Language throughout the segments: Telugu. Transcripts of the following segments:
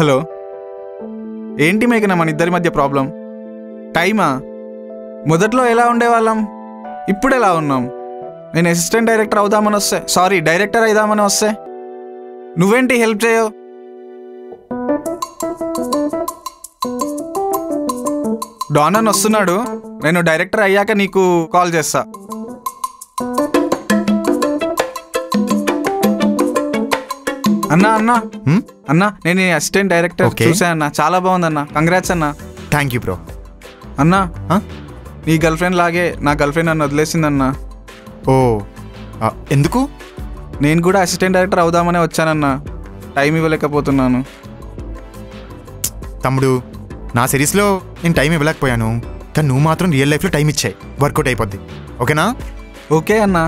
హలో, ఏంటి మేఘన మన ఇద్దరి మధ్య ప్రాబ్లం? టైమా? మొదట్లో ఎలా ఉండేవాళ్ళం, ఇప్పుడు ఎలా ఉన్నాం? నేను అసిస్టెంట్ డైరెక్టర్ అవుదామని వస్తే, సారీ డైరెక్టర్ అవుదామని వస్తే నువ్వేంటి హెల్ప్ చేయవు? డాన్ అని వస్తున్నాడు, నేను డైరెక్టర్ అయ్యాక నీకు కాల్ చేస్తా. అన్నా అన్నా అన్నా, నేను అసిస్టెంట్ డైరెక్టర్ చూసా అన్న, చాలా బాగుంది అన్న, కంగ్రాట్స్ అన్న. Thank you bro. అన్నా, నీ గర్ల్ ఫ్రెండ్ లాగే నా గర్ల్ ఫ్రెండ్ నన్ను వదిలేసిందన్నా. ఓ, ఎందుకు? నేను కూడా అసిస్టెంట్ డైరెక్టర్ అవుదామనే వచ్చానన్నా, టైం ఇవ్వలేకపోతున్నాను. తమ్ముడు, నా సిరీస్లో నేను టైం ఇవ్వలేకపోయాను, కానీ నువ్వు మాత్రం రియల్ లైఫ్లో టైం ఇచ్చాయి, వర్కౌట్ అయిపోద్ది. ఓకేనా? ఓకే అన్నా.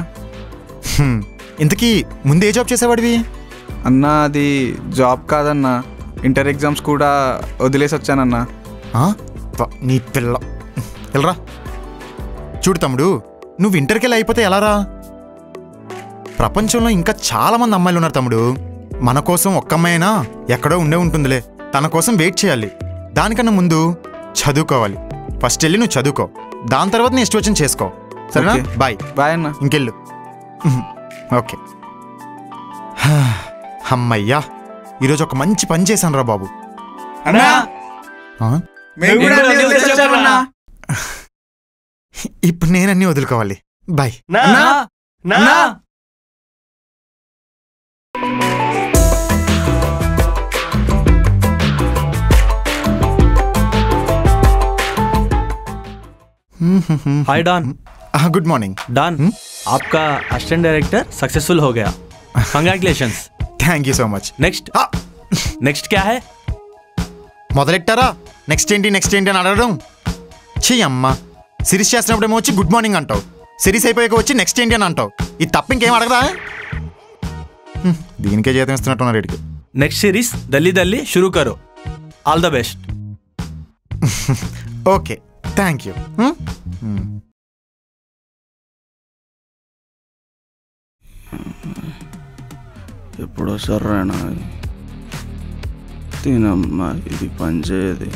ఇంతకీ ముందు ఏ జాబ్ చేసేవాడివి? అన్నా, అది జాబ్ కాదన్నా, ఇంటర్ ఎగ్జామ్స్ కూడా వదిలేసి వచ్చానన్నా. నీ పిల్ల వెళ్ళరా. చూడు తమ్ముడు, నువ్వు ఇంటర్కి వెళ్ళి అయిపోతే ఎలారా? ప్రపంచంలో ఇంకా చాలామంది అమ్మాయిలు ఉన్నారు తమ్ముడు. మన కోసం ఒక్క అమ్మాయినా ఎక్కడో ఉండే ఉంటుందిలే, తన కోసం వెయిట్ చేయాలి. దానికన్నా ముందు చదువుకోవాలి. ఫస్ట్ వెళ్ళి నువ్వు చదువుకో, దాని తర్వాత నీ ఇష్టం వచ్చిన చేసుకో. సరేనా? బాయ్. బాయ్ అన్న. ఇంకెళ్ళు. ఓకే. అమ్మయ్యా, ఈరోజు ఒక మంచి పని చేశాను రా బాబు. ఇప్పుడు నేనన్నీ వదులుకోవాలి. Bye. Hi Don. Good morning Don. आपका असिस्टेंट डायरेक्टर सक्सेसफुल हो गया. Congratulations. Thank you so much. Next क्या है? మొదలెట్టారా నెక్స్ట్ ఏంటి అని అడగడం? చెయ్యమ్మా, సిరీస్ చేస్తున్నప్పుడేమో వచ్చి గుడ్ మార్నింగ్ అంటావు, సిరీస్ అయిపోయాక వచ్చి నెక్స్ట్ ఏంటి అని అంటావు. ఇది తప్ప ఇంకేం అడగదా? దీనికే జీతం ఇస్తున్నట్టున్నారు వీడికి. నెక్స్ట్ సిరీస్ దల్లి షురూ కరో. All the best. Okay, thank you. ఎప్పుడో సర్రానా తినమ్మా, ఇది పనిచేయదు.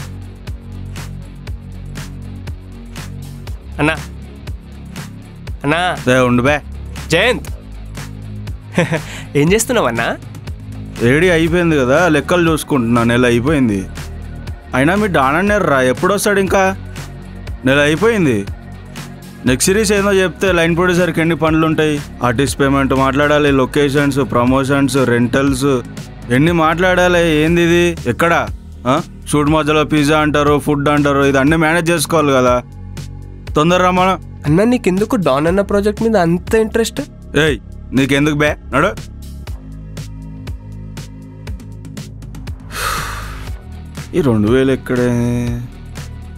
అన్నా అన్నా ఉండు బే. జయంత్, ఏం చేస్తున్నావు అన్నా? రెడీ అయిపోయింది కదా, లెక్కలు చూసుకుంటున్నా. నెల అయిపోయింది, అయినా మీ డానన్నారా ఎప్పుడు వస్తాడు? ఇంకా నెల అయిపోయింది. నెక్స్ట్ సిరీస్ ఏందో చెప్తే లైన్ ప్రొడ్యూసర్కి ఎన్ని పనులు ఉంటాయి? ఆర్టిస్ట్ పేమెంట్ మాట్లాడాలి, లొకేషన్స్, ప్రమోషన్స్, రెంటల్స్, ఎన్ని మాట్లాడాలి. ఏంది ఇది? ఎక్కడ షూట్ మధ్యలో పిజ్జా అంటారు, ఫుడ్ అంటారు, ఇది అన్నీ మేనేజ్ చేసుకోవాలి కదా. తొందర రమ్మా. అన్న, నీకెందుకు డాన్ అన్న ప్రాజెక్ట్ మీద అంత ఇంట్రెస్ట్? ఏయ్, నీకెందుకు బే, నడు. ఈ 2000 ఎక్కడే?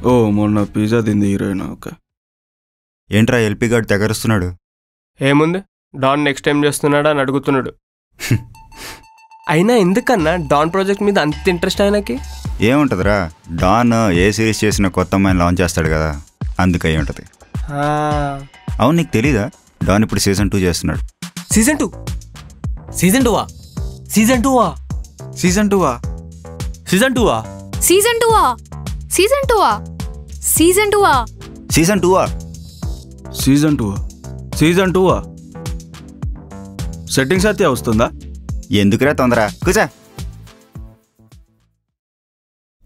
ఓ, మొన్న పిజ్జా తింది హీరోయిన్. ఓకే. ఏంట్రా ఎల్పీ గార్డ్ తెగరుస్తున్నాడు? ఏముంది, డాన్ నెక్స్ట్ టైం చేస్తున్నాడా అని అడుగుతున్నాడు. అయినా ఎందుకన్నా డాన్ ప్రాజెక్ట్ మీద అంత ఇంట్రెస్ట్ ఆయనకి? ఏముంటుందిరా, డాన్ ఏ సిరీస్ చేసిన కొత్త అమ్మాయిని లాంచ్ చేస్తాడు కదా, అందుకై ఉంటుంది. అవును, నీకు తెలీదా? డాన్ ఇప్పుడు సీజన్ 2 చేస్తున్నాడు. సీజన్ 2? సీజన్ 2వా? సీజన్ 2వా? సీజన్ 2వా? సీజన్ 2వా? సీజన్ 2వా? సీజన్ 2వా? సీజన్ 2వా? సీజన్ 2వా? సీజన్ 2వా? సీజన్ 2వా? సెట్టింగ్ సత్య వస్తుందా? ఎందుకురా తొందర, కూర్చో.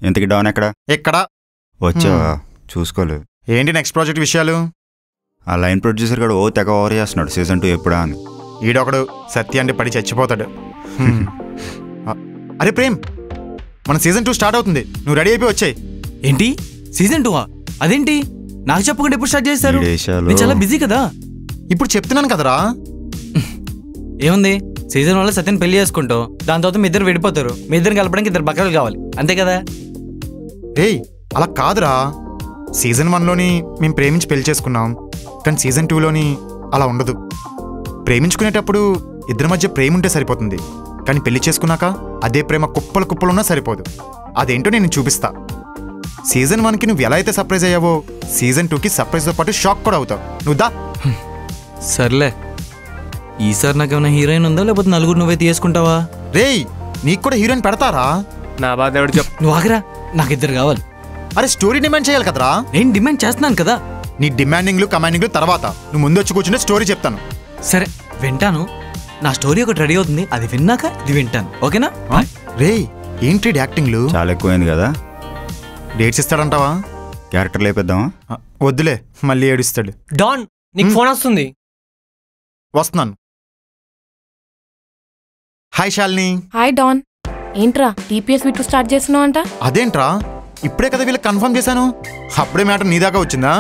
ఎంతకి డాన్ ఎక్కడ? ఎక్కడ వచ్చావా? చూసుకోలేదు. ఏంటి నెక్స్ట్ ప్రాజెక్ట్ విషయాలు? ఆ లైన్ ప్రొడ్యూసర్ కూడా ఓ తెగ ఓవర్ చేస్తున్నాడు, సీజన్ 2 ఎప్పుడా అని. ఈడొకడు సత్య అంటే పడి చచ్చిపోతాడు. అరే ప్రేమ్, మన సీజన్ 2 స్టార్ట్ అవుతుంది, నువ్వు రెడీ అయిపోయి వచ్చాయి. ఏంటి సీజన్ 2వా? అదేంటి నాకు చెప్పకుండా ఎప్పుడు స్టార్ట్ చేస్తారు? నేను చాలా బిజీ కదా. ఇప్పుడు చెప్తున్నాను కదరా. ఏముంది, సీజన్ 1లో సత్యని పెళ్లి చేసుకుంటావు, దాని తర్వాత మీ ఇద్దరు విడిపోతారు, మీ ఇద్దరు కలపడానికి 2 బక్కలు కావాలి, అంతే కదా? రేయ్, అలా కాదురా. సీజన్ 1లోని మేము ప్రేమించి పెళ్లి చేసుకున్నాం, కానీ సీజన్ 2లోని అలా ఉండదు. ప్రేమించుకునేటప్పుడు ఇద్దరి మధ్య ప్రేమ ఉంటే సరిపోతుంది, కానీ పెళ్లి చేసుకున్నాక అదే ప్రేమ కుప్పలు కుప్పలున్నా సరిపోదు. అదేంటో నేను చూపిస్తా. సీజన్ 1కి నువ్వు ఎలా అయితే సర్ప్రైజ్ అయ్యావో, సీజన్ 2కి సర్ప్రైజ్తో పాటు షాక్ కూడా అవుతావు. నువ్వు దా. సర్లే, ఈసారి నాకేమైనా హీరోయిన్ ఉందా, లేకపోతే నలుగురు నువ్వే తీసుకుంటావా? రేయ్, నీకు కూడా హీరోయిన్ పెడతారా? నా బాధ ఎవడు చెప్పు. నువ్వు ఆగరా, నాకు ఇద్దరు కావాలి. అరే స్టోరీ డిమాండ్ చేయాలి కదరా. నేను డిమాండ్ చేస్తున్నాను కదా. నీ డిమాండింగ్లు కమాండింగ్లు తర్వాత, నువ్వు ముందు వచ్చి కూర్చుంటే స్టోరీ చెప్తాను. సరే వింటాను. నా స్టోరీ ఒకటి రెడీ అవుతుంది, అది విన్నాక ఇది వింటాను. ఓకేనా? రే ఏంటి యాక్టింగ్లు? చాలా ఎక్కువైంది కదా. డేట్స్ ఇస్తాడంటావా? క్యారెక్టర్ లేపేద్దామా? వద్దులే, మళ్ళీ ఏడుస్తాడు. డాన్ నీకు ఫోన్ వస్తుంది. వస్తున్నాను. హాయ్ శాలిని. Hi Don. ఏంట్రా టీపీఎస్ వీటు స్టార్ట్ చేస్తున్నావు అంట? అదేంట్రా, ఇప్పుడే కదా వీళ్ళకి కన్ఫర్మ్ చేశాను. అప్పుడే మ్యాటర్ నీ దాకా వచ్చిందా?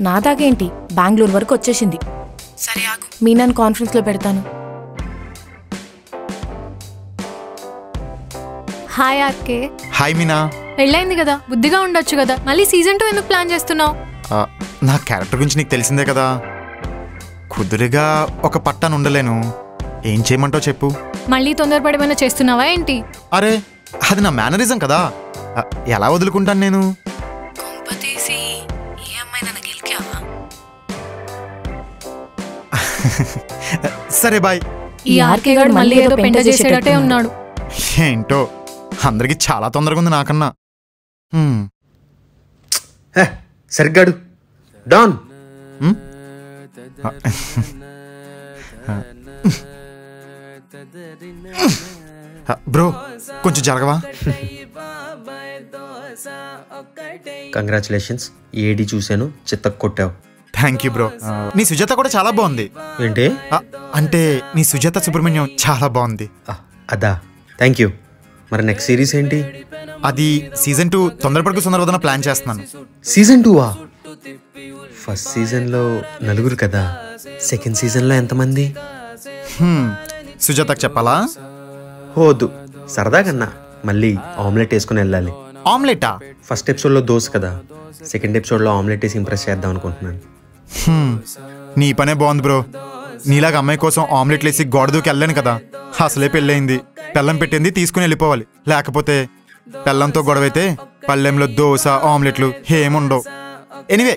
నా దాకేంటి, బెంగళూరు వరకు వచ్చేసింది. సరే ఆగు, మీనాను కాన్ఫరెన్స్ లో పెడతాను. Hi RK. హాయ్ మీనా. పెళ్ళైంది కదా, బుద్ధిగా ఉండొచ్చు కదా, మళ్ళీ సీజన్ 2 ఎందుకు ప్లాన్ చేస్తున్నావు? నా క్యారెక్టర్ గురించి నీకు తెలిసిందే కదా. కుదురుగా ఒక పట్టాను ఉండలేను. ఏం చేయమంటావు చెప్పు. మళ్ళీ తొందరపడమైనా చేస్తున్నావా ఏంటి? అరే అది నా మేనరిజం కదా, ఎలా వదులుకుంటాను నేను? సరే బాయ్. ఈ ఆర్కే గాడు మళ్ళీ ఏదో పెంట చేసేటట్టే ఉన్నాడు. ఏంటో అందరికి చాలా తొందరగా ఉంది నాకన్నా. సరిగ్గాడు డాన్. బ్రో కొంచెం జరగవా? కంగ్రాచులేషన్స్, ఏడి చూశాను, చిత్తకు కొట్టావు. Thank you bro. నీ సుజాత కూడా చాలా బాగుంది. ఏంటి? అంటే నీ సుజాత సుబ్రహ్మణ్యం చాలా బాగుంది. అదా, థ్యాంక్ యూ. మరి నెక్స్ట్ సిరీస్ ఏంటి? అది సీజన్ 2 తొందరపడుకు సుందరవదన ప్లాన్ చేస్తున్నాను. సీజన్ 2వా? ఫస్ట్ సీజన్లో నలుగురు కదా, సెకండ్ సీజన్లో ఎంతమంది? సుజాతకు చెప్పాలా? వద్దు, సరదాగన్నా. మళ్ళీ ఆమ్లెట్ వేసుకుని వెళ్ళాలి. ఆమ్లెటా? ఫస్ట్ ఎపిసోడ్లో దోశ కదా, సెకండ్ ఎపిసోడ్లో ఆమ్లెట్ వేసి ఇంప్రెస్ చేద్దాం అనుకుంటున్నాను. నీ పనే బాగుంది బ్రో. నీలాగా అమ్మాయి కోసం ఆమ్లెట్లు వేసి గోడ దూకి వెళ్ళాను కదా. అసలే పెళ్ళయింది, పెళ్ళం పెట్టింది తీసుకుని వెళ్ళిపోవాలి. లేకపోతే పెళ్ళంతో గొడవైతే పల్లెంలో దోశ ఆమ్లెట్లు ఏముండవు. Anyway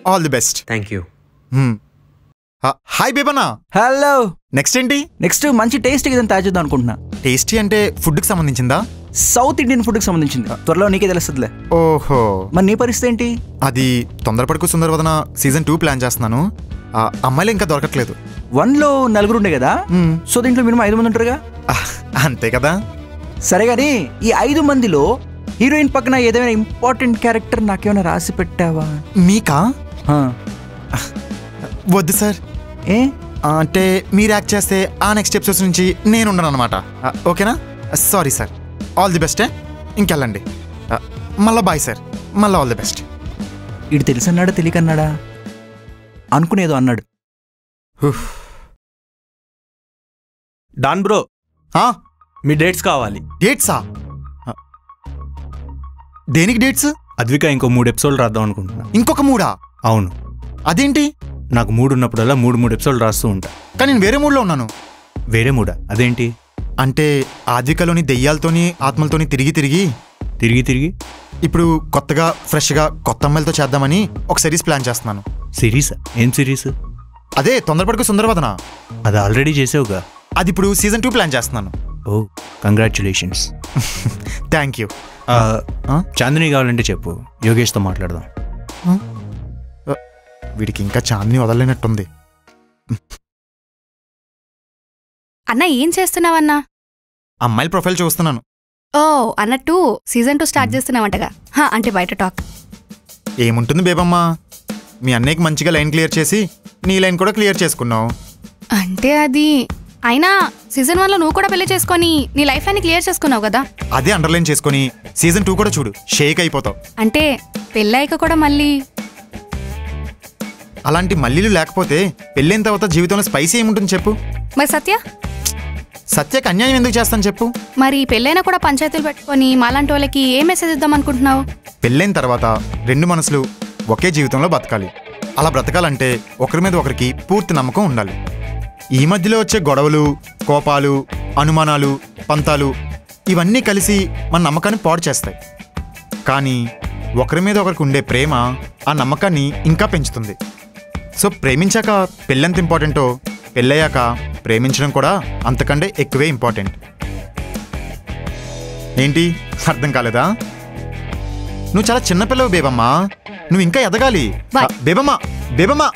all the best. Thank you. Hi బేబనా. హలో. నెక్స్ట్ ఏంటి? నెక్స్ట్ మంచి టేస్ట్ ఏదైనా తయారు చేద్దాం అనుకుంటున్నా. టేస్టీ అంటే ఫుడ్కి సంబంధించిందా? సౌత్ ఇండియన్ ఫుడ్కి సంబంధించింది. త్వరలో నీకే తెలుస్తుందిలే. ఓహో, మరి నీ పరిస్థితి ఏంటి? అది తొందరపడుకు సుందరవదన సీజన్ 2 ప్లాన్ చేస్తున్నాను. అమ్మాయిలు ఇంకా దొరకట్లేదు. 1లో నలుగురు ఉండే కదా, సో దీంట్లో మినిమం 5 మంది ఉంటారుగా. అంతే కదా. సరే గానీ ఈ 5 మందిలో హీరోయిన్ పక్కన ఏదైనా ఇంపార్టెంట్ క్యారెక్టర్ నాకేమైనా రాసి పెట్టావా? మీకా? వద్దు సార్. ఏ అంటే మీరు యాక్ట్ చేస్తే ఆ నెక్స్ట్ ఎపిసోడ్స్ నుంచి నేను ఉండను అనమాట. ఓకేనా? Sorry sir. All the best. ఇంకెళ్ళండి. మళ్ళా బాయ్ సార్. మళ్ళీ ఆల్ ది బెస్ట్. ఇటు తెలుసన్నాడా తెలియకన్నాడా? అనుకునేదో అన్నాడు. డాన్ బ్రో, మీ డేట్స్ కావాలి. డేట్సా? దేనికి డేట్స్? అద్విక ఇంకో 3 ఎపిసోడ్లు రాద్దాం అనుకుంటున్నా. ఇంకొక 3? అవును. అదేంటి? నాకు 3 ఉన్నప్పుడల్లా 3 ఎపిసోడ్లు రాస్తూ ఉంటా. కానీ నేను వేరే మూడ్లో ఉన్నాను. వేరే మూడా? అదేంటి? అంటే ఆద్వికలోని దెయ్యాలతోని ఆత్మలతోని తిరిగి తిరిగి ఇప్పుడు కొత్తగా ఫ్రెష్గా కొత్త అమ్మాయిలతో చేద్దామని ఒక సిరీస్ ప్లాన్ చేస్తున్నాను. సిరీస్? ఏం సిరీస్? అదే తొందరపడుకు సుందరవదన. అది ఆల్రెడీ చేసావుగా. అది ఇప్పుడు సీజన్ 2 ప్లాన్ చేస్తున్నాను. Oh, congratulations. Thank you. Chandini కావాలంటే చెప్పు, యోగేష్తో మాట్లాడదాం. వీడికి ఇంకా చాందిని వదలలేనట్టుంది. అన్న ఏం చేస్తున్నావన్నా? అమ్మాయిల ప్రొఫైల్ చూస్తున్నాను. ఓ అన్నట్టు సీజన్ 2 స్టార్ట్ చేస్తున్నావంటగా. అంటే బయట టాక్ ఏముంటుంది బేబమ్మా, మీ అన్నయ్యకి మంచిగా లైన్ క్లియర్ చేసి నీ లైన్ కూడా క్లియర్ చేసుకున్నావు. అంటే అది అయినా సీజన్ 1లో నువ్వు కూడా పెళ్లి చేసుకొని నీ లైఫ్ అని క్లియర్ చేసుకున్నావు కదా. అదే అండర్లైన్ చేసుకొని సీజన్ 2 కూడా చూడు, షేక్ అయిపోతావు. అంటే పెళ్ళాక కూడా మళ్ళీ అలాంటి మళ్ళీలు లేకపోతే పెళ్ళైన తర్వాత జీవితంలో స్పైసీ ఏముంటుంది చెప్పు. మరి సత్యకి అన్యాయం ఎందుకు చేస్తాను చెప్పు. మరి పెళ్ళైనా కూడా పంచాయతీలు పెట్టుకొని మాలాంటి వాళ్ళకి ఏ మెసేజ్ ఇద్దాం అనుకుంటున్నావు? పెళ్ళైన తర్వాత 2 మనసులు ఒకే జీవితంలో బతకాలి. అలా బ్రతకాలంటే ఒకరి మీద ఒకరికి పూర్తి నమ్మకం ఉండాలి. ఈ మధ్యలో వచ్చే గొడవలు, కోపాలు, అనుమానాలు, పంతాలు ఇవన్నీ కలిసి మన నమ్మకాన్ని పాడు చేస్తాయి. కానీ ఒకరి మీద ఒకరికి ఉండే ప్రేమ ఆ నమ్మకాన్ని ఇంకా పెంచుతుంది. సో ప్రేమించాక పెళ్ళెంత ఇంపార్టెంటో పెళ్ళయ్యాక ప్రేమించడం కూడా అంతకంటే ఎక్కువే ఇంపార్టెంట్. ఏంటి అర్థం కాలేదా? నువ్వు చాలా చిన్నపిల్లవు బేబమ్మా, నువ్వు ఇంకా ఎదగాలి. Bye. బేబమ్మా బేబమ్మా